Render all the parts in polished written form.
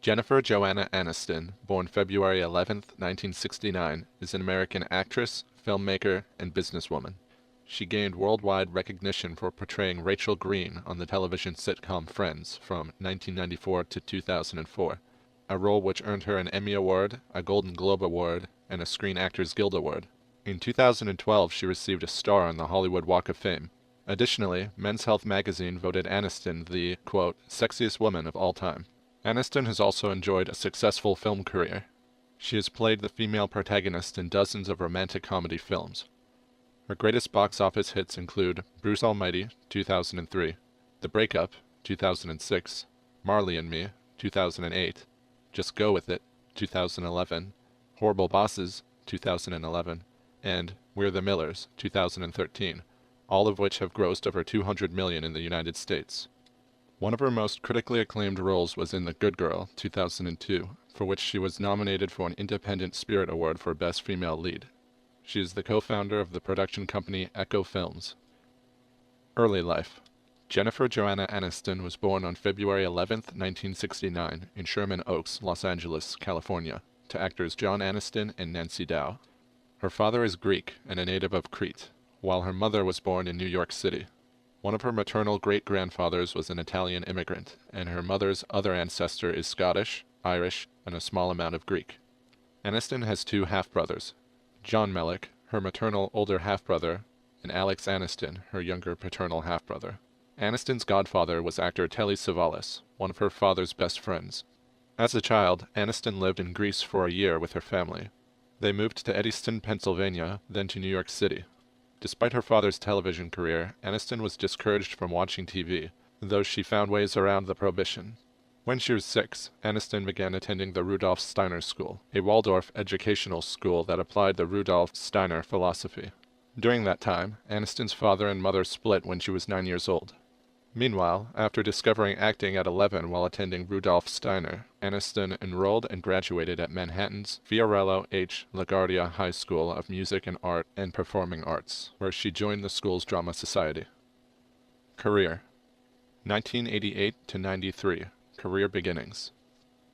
Jennifer Joanna Aniston, born February 11, 1969, is an American actress, filmmaker, and businesswoman. She gained worldwide recognition for portraying Rachel Green on the television sitcom Friends from 1994 to 2004, a role which earned her an Emmy Award, a Golden Globe Award, and a Screen Actors Guild Award. In 2012, she received a star on the Hollywood Walk of Fame. Additionally, Men's Health magazine voted Aniston the, quote, sexiest woman of all time. Aniston has also enjoyed a successful film career. She has played the female protagonist in dozens of romantic comedy films. Her greatest box office hits include Bruce Almighty, 2003, The Breakup, 2006, Marley and Me, 2008, Just Go With It, 2011, Horrible Bosses, 2011, and We're the Millers, 2013, all of which have grossed over $200 million in the United States. One of her most critically acclaimed roles was in The Good Girl, 2002, for which she was nominated for an Independent Spirit Award for Best Female Lead. She is the co-founder of the production company Echo Films. Early life. Jennifer Joanna Aniston was born on February 11, 1969, in Sherman Oaks, Los Angeles, California, to actors John Aniston and Nancy Dow. Her father is Greek and a native of Crete, while her mother was born in New York City. One of her maternal great-grandfathers was an Italian immigrant, and her mother's other ancestor is Scottish, Irish, and a small amount of Greek. Aniston has two half-brothers, John Mellick, her maternal older half-brother, and Alex Aniston, her younger paternal half-brother. Aniston's godfather was actor Telly Savalas, one of her father's best friends. As a child, Aniston lived in Greece for a year with her family. They moved to Eddystone, Pennsylvania, then to New York City. Despite her father's television career, Aniston was discouraged from watching TV, though she found ways around the prohibition. When she was 6, Aniston began attending the Rudolf Steiner School, a Waldorf educational school that applied the Rudolf Steiner philosophy. During that time, Aniston's father and mother split when she was 9 years old. Meanwhile, after discovering acting at 11 while attending Rudolf Steiner, Aniston enrolled and graduated at Manhattan's Fiorello H. LaGuardia High School of Music and Art and Performing Arts, where she joined the school's drama society. Career. 1988 to 93. Career beginnings.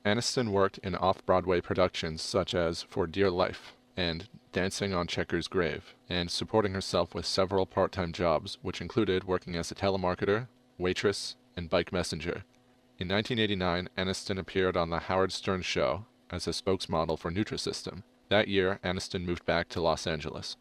Aniston worked in off-Broadway productions such as For Dear Life and Dancing on Checkers' Grave, and supporting herself with several part-time jobs, which included working as a telemarketer, waitress, and bike messenger. In 1989, Aniston appeared on The Howard Stern Show as a spokesmodel for Nutrisystem. That year, Aniston moved back to Los Angeles.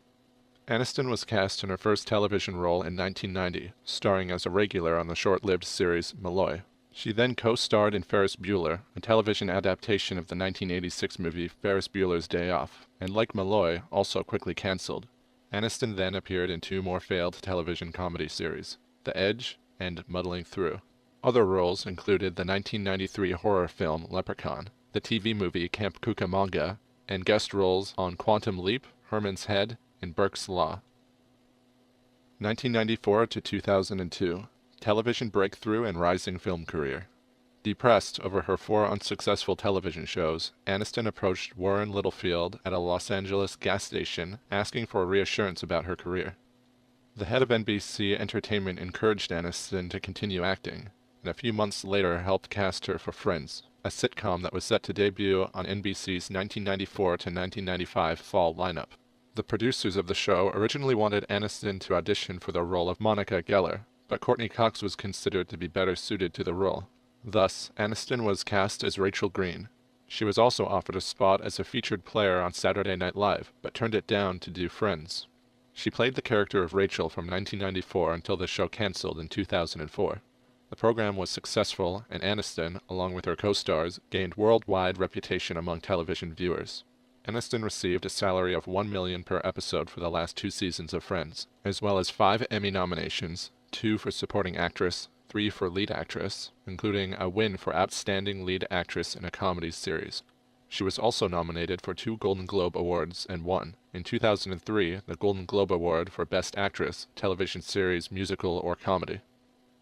Aniston was cast in her first television role in 1990, starring as a regular on the short-lived series Malloy. She then co-starred in Ferris Bueller, a television adaptation of the 1986 movie Ferris Bueller's Day Off, and like Malloy, also quickly cancelled. Aniston then appeared in two more failed television comedy series, The Edge and Muddling Through. Other roles included the 1993 horror film Leprechaun, the TV movie Camp Cucamonga, and guest roles on Quantum Leap, Herman's Head, and Burke's Law. 1994 to 2002. Television breakthrough and rising film career. Depressed over her 4 unsuccessful television shows, Aniston approached Warren Littlefield at a Los Angeles gas station asking for reassurance about her career. The head of NBC Entertainment encouraged Aniston to continue acting, and a few months later helped cast her for Friends, a sitcom that was set to debut on NBC's 1994 to 1995 fall lineup. The producers of the show originally wanted Aniston to audition for the role of Monica Geller, but Courtney Cox was considered to be better suited to the role. Thus, Aniston was cast as Rachel Green. She was also offered a spot as a featured player on Saturday Night Live, but turned it down to do Friends. She played the character of Rachel from 1994 until the show canceled in 2004. The program was successful, and Aniston, along with her co-stars, gained worldwide reputation among television viewers. Aniston received a salary of $1 million per episode for the last 2 seasons of Friends, as well as 5 Emmy nominations, 2 for supporting actress, 3 for lead actress, including a win for outstanding lead actress in a comedy series. She was also nominated for 2 Golden Globe Awards and won, in 2003, the Golden Globe Award for Best Actress, Television Series, Musical, or Comedy.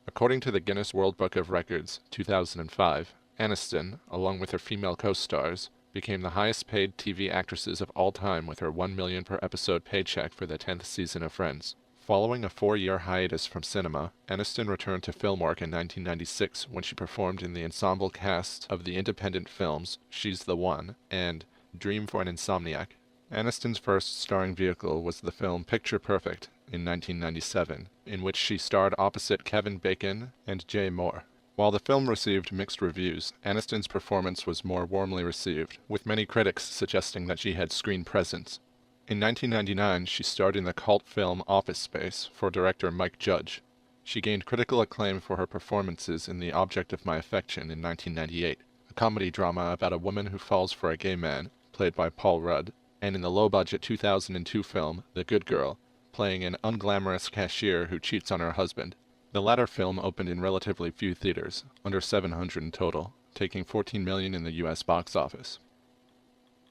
According to the Guinness World Book of Records, 2005, Aniston, along with her female co-stars, became the highest-paid TV actresses of all time with her $1 million per episode paycheck for the 10th season of Friends. Following a 4-year hiatus from cinema, Aniston returned to film work in 1996 when she performed in the ensemble cast of the independent films She's the One and Dream for an Insomniac. Aniston's first starring vehicle was the film Picture Perfect in 1997, in which she starred opposite Kevin Bacon and Jay Moore. While the film received mixed reviews, Aniston's performance was more warmly received, with many critics suggesting that she had screen presence. In 1999, she starred in the cult film Office Space for director Mike Judge. She gained critical acclaim for her performances in The Object of My Affection in 1998, a comedy drama about a woman who falls for a gay man, played by Paul Rudd, and in the low-budget 2002 film The Good Girl, playing an unglamorous cashier who cheats on her husband. The latter film opened in relatively few theaters, under 700 in total, taking $14 million in the U.S. box office.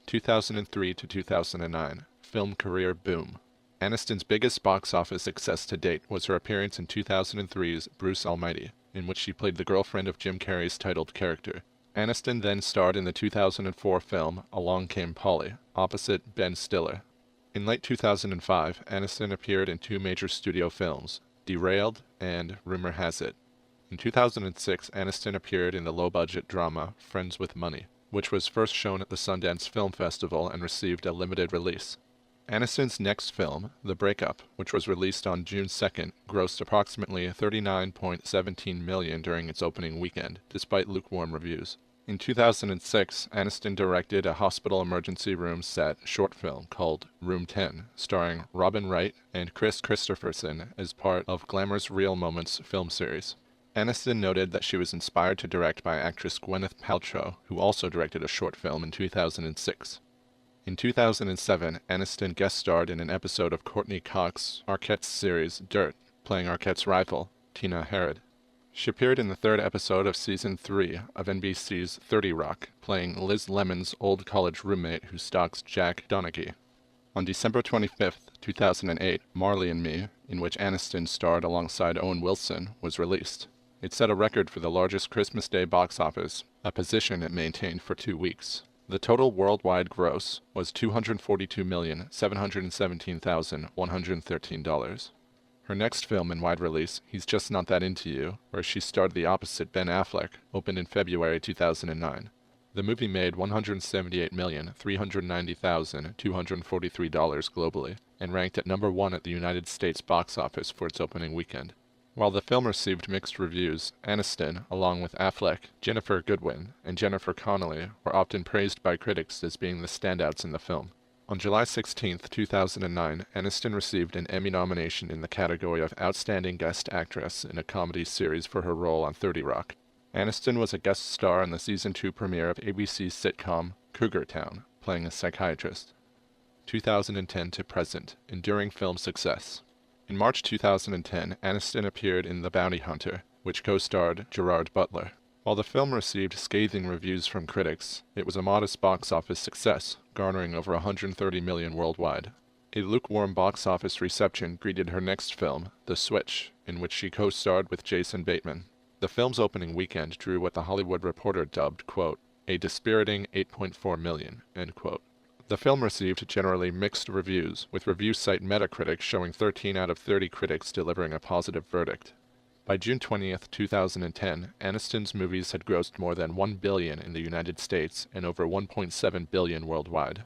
2003 to 2009. Film career boom. Aniston's biggest box office success to date was her appearance in 2003's Bruce Almighty, in which she played the girlfriend of Jim Carrey's titled character. Aniston then starred in the 2004 film Along Came Polly, opposite Ben Stiller. In late 2005, Aniston appeared in 2 major studio films, Derailed and Rumor Has It. In 2006, Aniston appeared in the low-budget drama Friends with Money, which was first shown at the Sundance Film Festival and received a limited release. Aniston's next film, The Breakup, which was released on June 2nd, grossed approximately $39.17 million during its opening weekend, despite lukewarm reviews. In 2006, Aniston directed a hospital emergency room set short film called Room 10, starring Robin Wright and Chris Christopherson as part of Glamour's Real Moments film series. Aniston noted that she was inspired to direct by actress Gwyneth Paltrow, who also directed a short film in 2006. In 2007, Aniston guest starred in an episode of Courtney Cox Arquette's series Dirt, playing Arquette's rival, Tina Herod. She appeared in the 3rd episode of Season 3 of NBC's 30 Rock, playing Liz Lemon's old college roommate who stalks Jack Donaghy. On December 25, 2008, Marley and Me, in which Aniston starred alongside Owen Wilson, was released. It set a record for the largest Christmas Day box office, a position it maintained for 2 weeks. The total worldwide gross was $242,717,113. Her next film in wide release, He's Just Not That Into You, where she starred the opposite Ben Affleck, opened in February 2009. The movie made $178,390,243 globally, and ranked at number 1 at the United States box office for its opening weekend. While the film received mixed reviews, Aniston, along with Affleck, Ginnifer Goodwin, and Jennifer Connelly, were often praised by critics as being the standouts in the film. On July 16, 2009, Aniston received an Emmy nomination in the category of Outstanding Guest Actress in a Comedy Series for her role on 30 Rock. Aniston was a guest star in the Season 2 premiere of ABC's sitcom Cougar Town, playing a psychiatrist. 2010 to present, enduring film success. In March 2010, Aniston appeared in The Bounty Hunter, which co-starred Gerard Butler. While the film received scathing reviews from critics, it was a modest box office success, garnering over $130 million worldwide. A lukewarm box office reception greeted her next film, The Switch, in which she co-starred with Jason Bateman. The film's opening weekend drew what The Hollywood Reporter dubbed, quote, a dispiriting 8.4 million, end quote. The film received generally mixed reviews, with review site Metacritic showing 13 out of 30 critics delivering a positive verdict. By June 20, 2010, Aniston's movies had grossed more than $1 billion in the United States and over $1.7 billion worldwide.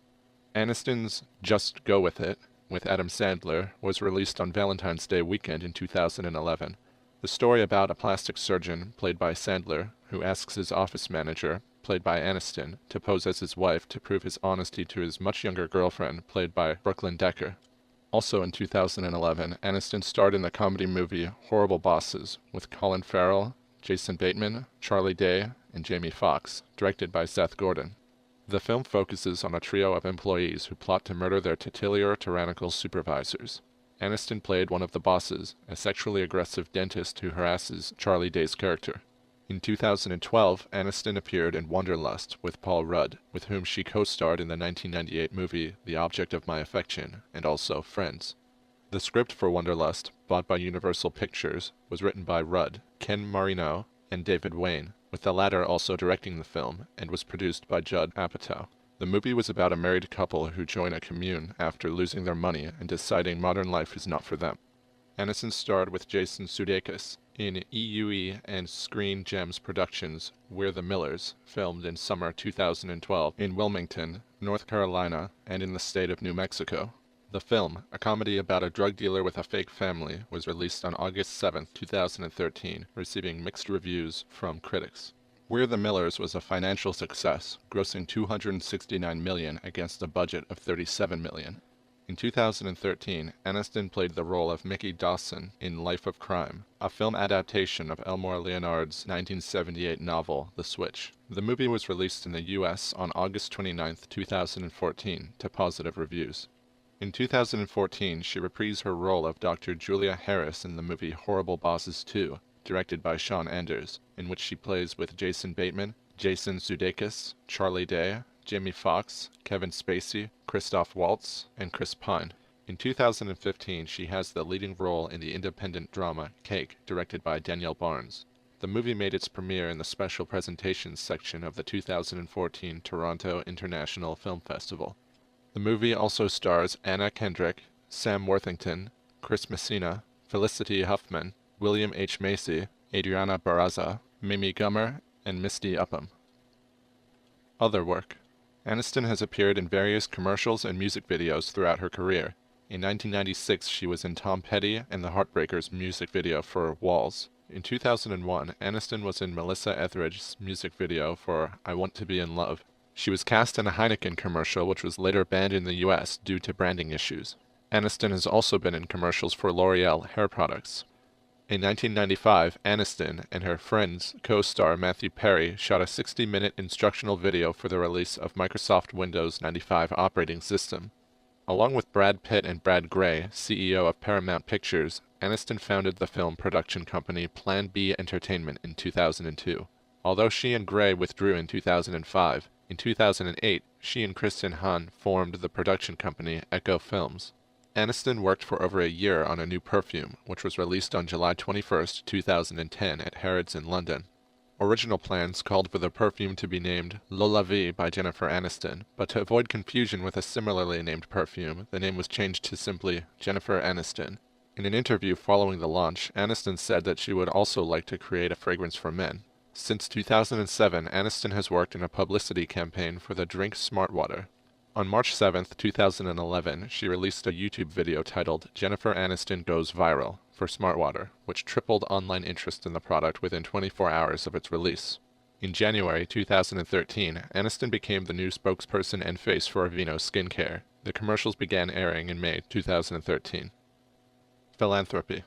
Aniston's Just Go With It, with Adam Sandler, was released on Valentine's Day weekend in 2011. The story about a plastic surgeon, played by Sandler, who asks his office manager, played by Aniston, to pose as his wife to prove his honesty to his much younger girlfriend, played by Brooklyn Decker. Also in 2011, Aniston starred in the comedy movie Horrible Bosses with Colin Farrell, Jason Bateman, Charlie Day, and Jamie Foxx, directed by Seth Gordon. The film focuses on a trio of employees who plot to murder their titular tyrannical supervisors. Aniston played one of the bosses, a sexually aggressive dentist who harasses Charlie Day's character. In 2012, Aniston appeared in Wanderlust with Paul Rudd, with whom she co-starred in the 1998 movie The Object of My Affection, and also Friends. The script for Wanderlust, bought by Universal Pictures, was written by Rudd, Ken Marino, and David Wayne, with the latter also directing the film, and was produced by Judd Apatow. The movie was about a married couple who join a commune after losing their money and deciding modern life is not for them. Aniston starred with Jason Sudeikis in EUE and Screen Gems Productions' We're the Millers, filmed in summer 2012 in Wilmington, North Carolina, and in the state of New Mexico. The film, a comedy about a drug dealer with a fake family, was released on August 7, 2013, receiving mixed reviews from critics. We're the Millers was a financial success, grossing $269 million against a budget of $37 million. In 2013, Aniston played the role of Mickey Dawson in Life of Crime, a film adaptation of Elmore Leonard's 1978 novel, The Switch. The movie was released in the U.S. on August 29, 2014, to positive reviews. In 2014, she reprised her role of Dr. Julia Harris in the movie Horrible Bosses 2, directed by Sean Anders, in which she plays with Jason Bateman, Jason Sudeikis, Charlie Day, Jamie Foxx, Kevin Spacey, Christoph Waltz, and Chris Pine. In 2015, she has the leading role in the independent drama Cake, directed by Danielle Barnes. The movie made its premiere in the special presentations section of the 2014 Toronto International Film Festival. The movie also stars Anna Kendrick, Sam Worthington, Chris Messina, Felicity Huffman, William H. Macy, Adriana Barraza, Mimi Gummer, and Misty Upham. Other work. Aniston has appeared in various commercials and music videos throughout her career. In 1996, she was in Tom Petty and the Heartbreakers music video for Walls. In 2001, Aniston was in Melissa Etheridge's music video for I Want to Be in Love. She was cast in a Heineken commercial which was later banned in the US due to branding issues. Aniston has also been in commercials for L'Oreal hair products. In 1995, Aniston and her Friends co-star Matthew Perry shot a 60-minute instructional video for the release of Microsoft Windows 95 operating system. Along with Brad Pitt and Brad Gray, CEO of Paramount Pictures, Aniston founded the film production company Plan B Entertainment in 2002. Although she and Gray withdrew in 2005, in 2008, she and Kristen Hahn formed the production company Echo Films. Aniston worked for over a year on a new perfume, which was released on July 21, 2010 at Harrods in London. Original plans called for the perfume to be named Lola V by Jennifer Aniston, but to avoid confusion with a similarly named perfume, the name was changed to simply Jennifer Aniston. In an interview following the launch, Aniston said that she would also like to create a fragrance for men. Since 2007, Aniston has worked in a publicity campaign for the drink Smart Water. On March 7, 2011, she released a YouTube video titled Jennifer Aniston Goes Viral for Smart Water, which tripled online interest in the product within 24 hours of its release. In January 2013, Aniston became the new spokesperson and face for Aveeno Skincare. The commercials began airing in May 2013. Philanthropy.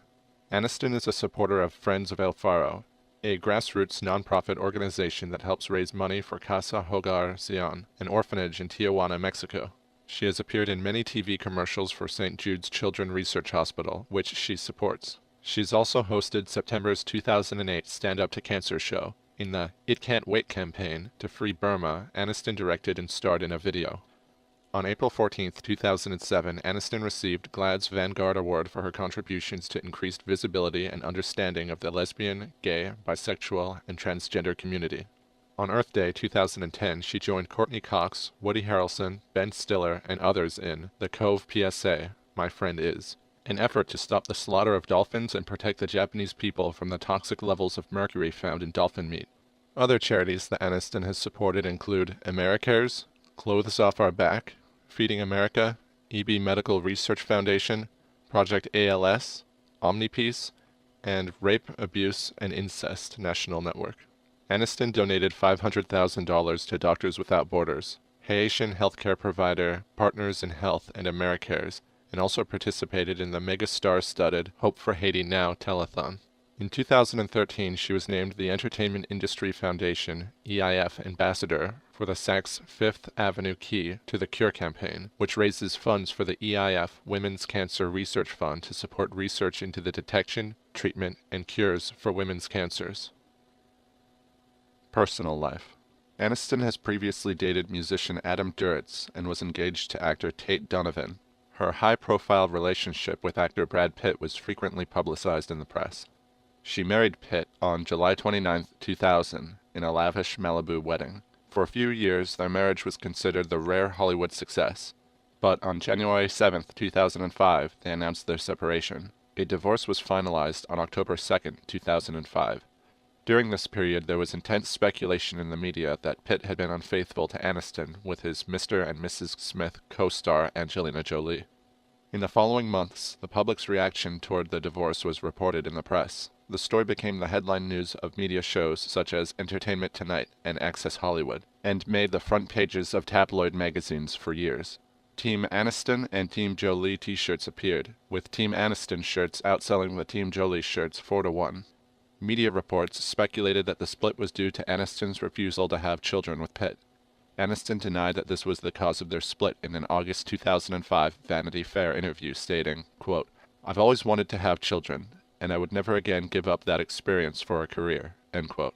Aniston is a supporter of Friends of El Faro, a grassroots nonprofit organization that helps raise money for Casa Hogar Zion, an orphanage in Tijuana, Mexico. She has appeared in many TV commercials for St. Jude's Children's Research Hospital, which she supports. She's also hosted September's 2008 Stand Up to Cancer show. In the It Can't Wait campaign to free Burma, Aniston directed and starred in a video. On April 14, 2007, Aniston received GLAAD's Vanguard Award for her contributions to increased visibility and understanding of the lesbian, gay, bisexual, and transgender community. On Earth Day 2010, she joined Courtney Cox, Woody Harrelson, Ben Stiller, and others in The Cove PSA, My Friend Is, an effort to stop the slaughter of dolphins and protect the Japanese people from the toxic levels of mercury found in dolphin meat. Other charities that Aniston has supported include AmeriCares, Clothes Off Our Back, Feeding America, EB Medical Research Foundation, Project ALS, Omnipeace, and Rape, Abuse, and Incest National Network. Aniston donated $500,000 to Doctors Without Borders, Haitian healthcare provider Partners in Health and AmeriCares, and also participated in the mega-star-studded Hope for Haiti Now telethon. In 2013, she was named the Entertainment Industry Foundation (EIF) Ambassador for the Saks Fifth Avenue Key to the Cure campaign, which raises funds for the EIF Women's Cancer Research Fund to support research into the detection, treatment, and cures for women's cancers. Personal life. Aniston has previously dated musician Adam Duritz and was engaged to actor Tate Donovan. Her high-profile relationship with actor Brad Pitt was frequently publicized in the press. She married Pitt on July 29, 2000, in a lavish Malibu wedding. For a few years, their marriage was considered the rare Hollywood success, but on January 7, 2005, they announced their separation. A divorce was finalized on October 2, 2005. During this period, there was intense speculation in the media that Pitt had been unfaithful to Aniston with his Mr. and Mrs. Smith co-star Angelina Jolie. In the following months, the public's reaction toward the divorce was reported in the press. The story became the headline news of media shows such as Entertainment Tonight and Access Hollywood, and made the front pages of tabloid magazines for years. Team Aniston and Team Jolie t-shirts appeared, with Team Aniston shirts outselling the Team Jolie shirts 4-1. Media reports speculated that the split was due to Aniston's refusal to have children with Pitt. Aniston denied that this was the cause of their split in an August 2005 Vanity Fair interview, stating, quote, "I've always wanted to have children, and I would never again give up that experience for a career," end quote.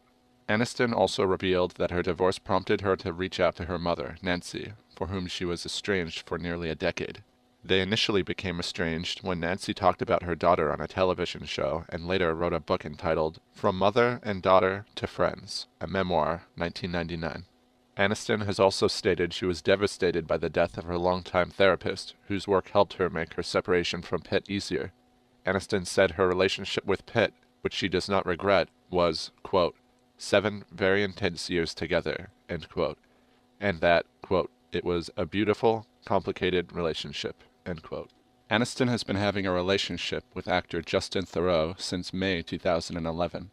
Aniston also revealed that her divorce prompted her to reach out to her mother, Nancy, for whom she was estranged for nearly a decade. They initially became estranged when Nancy talked about her daughter on a television show and later wrote a book entitled From Mother and Daughter to Friends, a memoir, 1999. Aniston has also stated she was devastated by the death of her longtime therapist, whose work helped her make her separation from Pitt easier. Aniston said her relationship with Pitt, which she does not regret, was, quote, 7 very intense years together, end quote, and that, quote, it was a beautiful, complicated relationship, end quote. Aniston has been having a relationship with actor Justin Theroux since May 2011.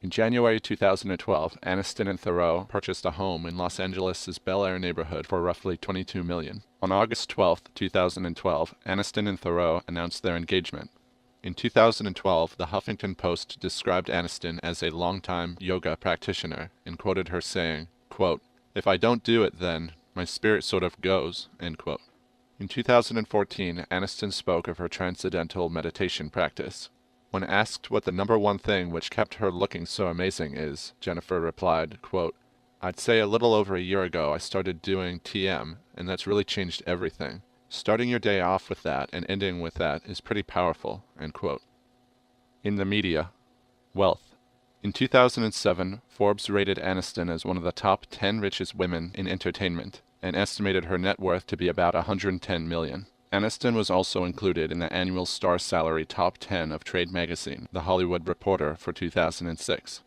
In January 2012, Aniston and Theroux purchased a home in Los Angeles' Bel Air neighborhood for roughly $22 million. On August 12, 2012, Aniston and Theroux announced their engagement. In 2012, the Huffington Post described Aniston as a longtime yoga practitioner and quoted her saying, quote, "If I don't do it then, my spirit sort of goes," end quote. In 2014, Aniston spoke of her transcendental meditation practice. When asked what the #1 thing which kept her looking so amazing is, Jennifer replied, quote, "I'd say a little over a year ago I started doing TM, and that's really changed everything. Starting your day off with that and ending with that is pretty powerful," end quote. In the media. Wealth. In 2007, Forbes rated Aniston as one of the top 10 richest women in entertainment, and estimated her net worth to be about $110 million. Aniston was also included in the annual Star Salary Top 10 of Trade magazine, The Hollywood Reporter, for 2006.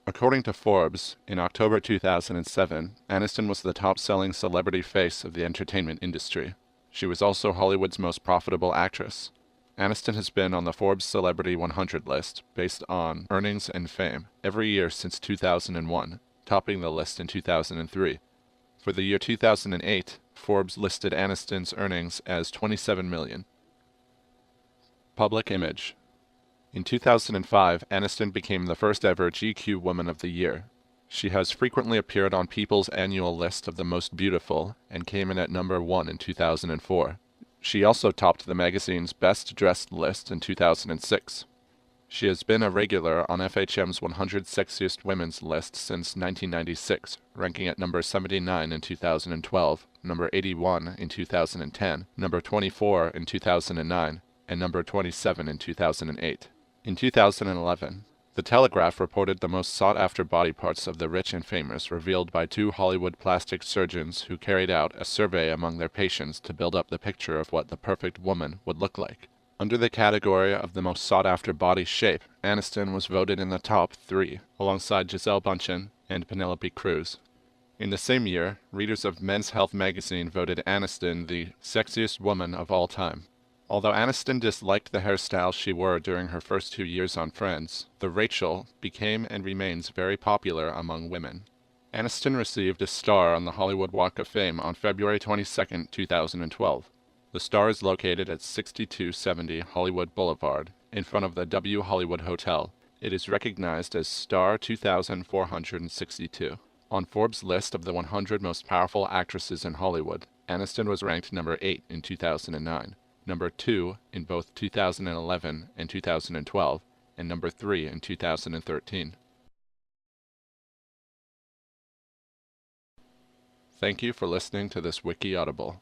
According to Forbes, in October 2007, Aniston was the top-selling celebrity face of the entertainment industry. She was also Hollywood's most profitable actress. Aniston has been on the Forbes Celebrity 100 list, based on earnings and fame, every year since 2001, topping the list in 2003. For the year 2008, Forbes listed Aniston's earnings as $27 million. Public image. In 2005, Aniston became the first ever GQ Woman of the Year. She has frequently appeared on People's annual list of the most beautiful and came in at #1 in 2004. She also topped the magazine's Best Dressed list in 2006. She has been a regular on FHM's 100 Sexiest Women's list since 1996, ranking at number 79 in 2012, number 81 in 2010, number 24 in 2009, and number 27 in 2008. In 2011, The Telegraph reported the most sought-after body parts of the rich and famous revealed by 2 Hollywood plastic surgeons who carried out a survey among their patients to build up the picture of what the perfect woman would look like. Under the category of the most sought-after body shape, Aniston was voted in the top 3, alongside Gisele Bündchen and Penelope Cruz. In the same year, readers of Men's Health magazine voted Aniston the sexiest woman of all time. Although Aniston disliked the hairstyle she wore during her first 2 years on Friends, the Rachel became and remains very popular among women. Aniston received a star on the Hollywood Walk of Fame on February 22, 2012. The star is located at 6270 Hollywood Boulevard, in front of the W Hollywood Hotel. It is recognized as Star 2462. On Forbes' list of the 100 most powerful actresses in Hollywood, Aniston was ranked number 8 in 2009, number 2 in both 2011 and 2012, and number 3 in 2013. Thank you for listening to this WikiAudible.